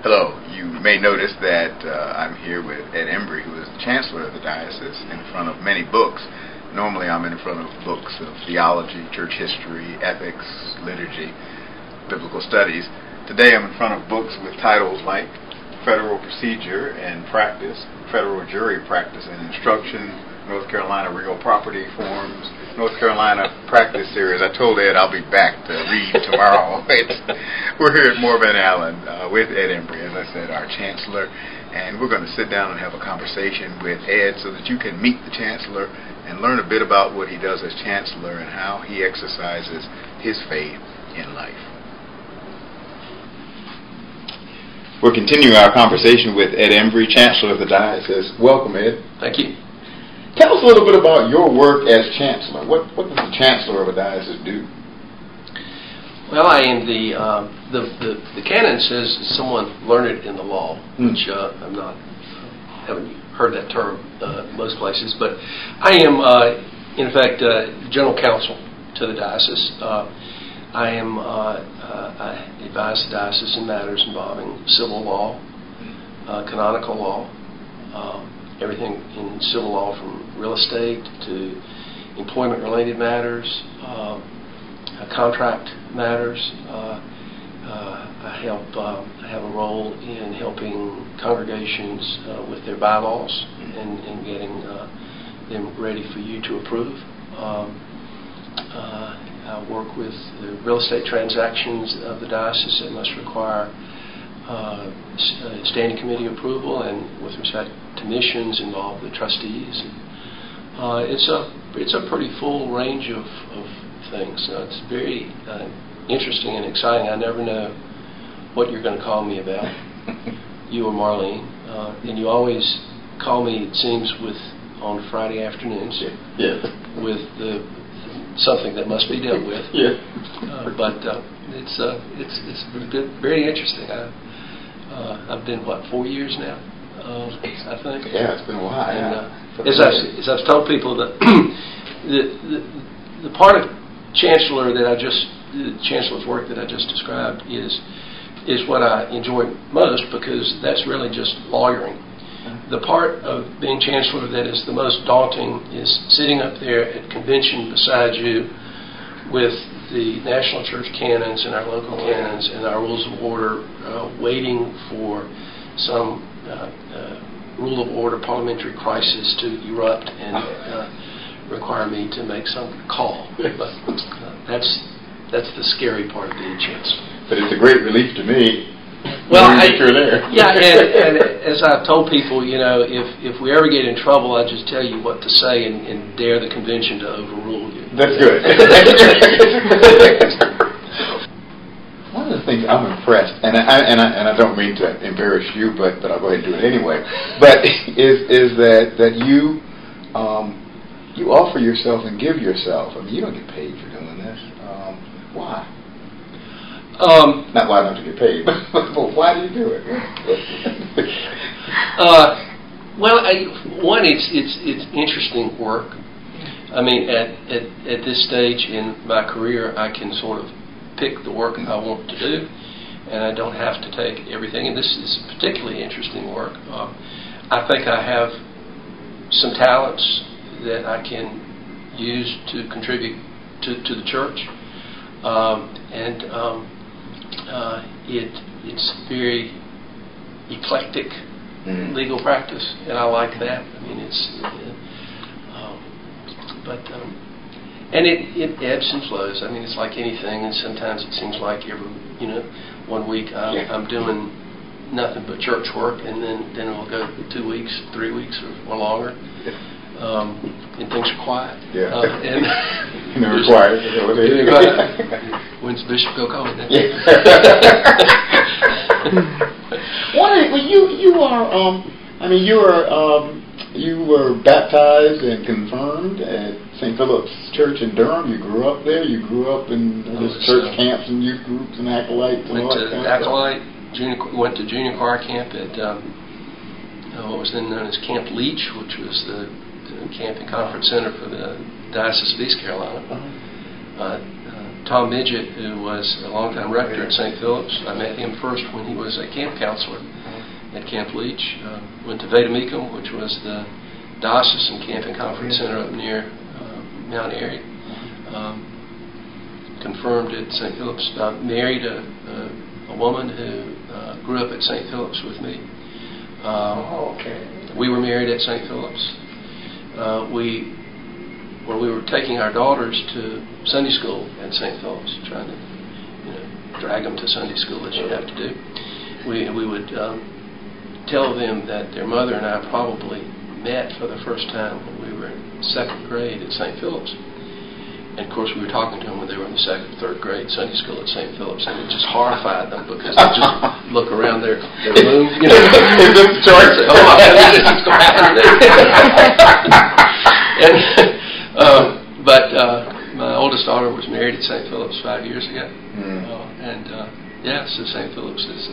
Hello. You may notice that I'm here with Ed Embree, who is the Chancellor of the Diocese, in front of many books. Normally I'm in front of books of theology, church history, ethics, liturgy, biblical studies. Today I'm in front of books with titles like Federal Procedure and Practice, Federal Jury Practice and Instruction, North Carolina Real Property Forms, North Carolina Practice Series. I told Ed I'll be back to read tomorrow. We're here at Moore Van Allen with Ed Embree, as I said, our Chancellor, and we're going to sit down and have a conversation with Ed so that you can meet the Chancellor and learn a bit about what he does as Chancellor and how he exercises his faith in life. We're continuing our conversation with Ed Embree, Chancellor of the Diocese. Welcome, Ed. Thank you. Tell us a little bit about your work as Chancellor. What does the Chancellor of a diocese do? Well, I am the canon says someone learned in the law, which haven't heard that term most places, but I am in fact general counsel to the diocese. I advise the diocese in matters involving civil law, canonical law, everything in civil law from real estate to employment-related matters, contract matters. I have a role in helping congregations with their bylaws and getting them ready for you to approve. I work with the real estate transactions of the diocese that must require standing committee approval, and with respect to missions involve the trustees. It's a pretty full range of things. It's very interesting and exciting. I never know what you're going to call me about, you or Marlene, and you always call me, it seems, on Friday afternoons with something that must be dealt with. But it's very interesting. I've been 4 years now, I think. Yeah, it's been a while. And, as I've told people, that the part of Chancellor the Chancellor's work that I just described is what I enjoy most, because that's really just lawyering. The part of being Chancellor that is the most daunting is sitting up there at convention beside you with the national church canons and our local canons and our rules of order, waiting for some rule of order parliamentary crisis to erupt and require me to make some call. But that's the scary part of being Chancellor. But it's a great relief to me. Well, you're there. Yeah, and as I've told people, if we ever get in trouble, I just tell you what to say and dare the convention to overrule you. That's good. One of the things I'm impressed, and I don't mean to embarrass you, but I'll go ahead and do it anyway. But is that you offer yourself and give yourself. I mean, you don't get paid for doing this. Why? Not why don't you get paid, but why do you do it? Well, it's interesting work. I mean, at this stage in my career, I can sort of pick the work I want to do, and I don't have to take everything. And this is particularly interesting work. I think I have some talents that I can use to contribute to the church, it's very eclectic legal practice, and I like that. I mean, it ebbs and flows. I mean, it's like anything, and sometimes it seems like every 1 week I'm doing nothing but church work, and then it'll go 2 weeks, 3 weeks, or longer, and things are quiet. And they're required. When's the bishop go call it? You were baptized and confirmed at St. Philip's Church in Durham. You grew up there. You grew up in church camps and youth groups and acolytes. Went to junior choir camp at what was then known as Camp Leach, which was the camp and conference center for the Diocese of East Carolina. Tom Midget, who was a longtime rector at St. Philip's. I met him first when he was a camp counselor at Camp Leach. Went to Veda Mecum, which was the diocesan camp and conference center up near Mount Airy. Confirmed at St. Philip's. Married a woman who grew up at St. Philip's with me. We were married at St. Philip's. When we were taking our daughters to Sunday school at St. Philip's, trying to drag them to Sunday school as you have to do, we would tell them that their mother and I probably met for the first time when we were in 2nd grade at St. Philip's. And of course, we were talking to them when they were in the 2nd, 3rd grade Sunday school at St. Philip's, and it just horrified them because they just look around their room, Is this the church? Oh my goodness, it's going to happen to me. But my oldest daughter was married at St. Philip's 5 years ago, so St. Philip's is.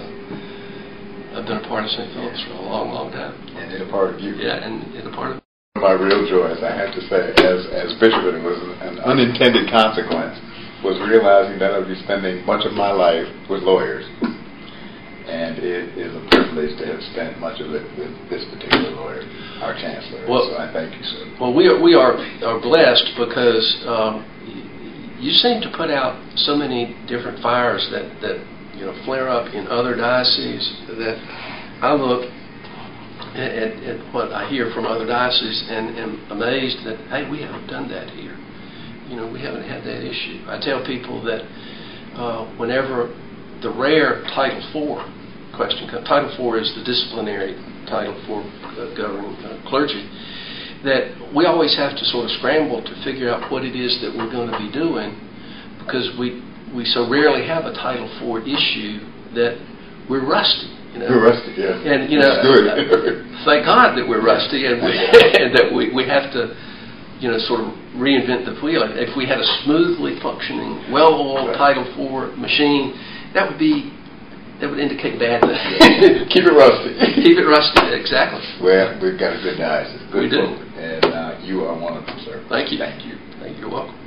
I've been a part of St. Philip's for a long, long time. And it's a part of you. Yeah, and a part of. One of my real joys, I have to say, as bishop, and it was an unintended consequence, was realizing that I'd be spending much of my life with lawyers. And it is a privilege to have spent much of it with this particular lawyer, our Chancellor. So I thank you, sir. Well, we are blessed because you seem to put out so many different fires that flare up in other dioceses that I look at what I hear from other dioceses and am amazed that, hey, we haven't done that here. We haven't had that issue. I tell people that whenever the rare Title IV question comes, Title IV is the disciplinary title for governing clergy, that we always have to sort of scramble to figure out what it is that we're going to be doing, because we so rarely have a Title IV issue that we're rusty. We're rusty, yeah. And good. Thank God that we're rusty, and that we have to, sort of reinvent the wheel. If we had a smoothly functioning, well-oiled Title IV machine, that would indicate bad things. Keep it rusty. Keep it rusty, exactly. Well, we've got a good diocese. We do. And you are one of them, sir. Thank you. Thank you. You're welcome.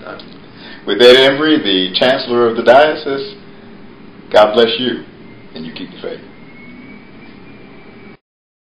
With Ed Embree, the Chancellor of the Diocese, God bless you, and you keep the faith.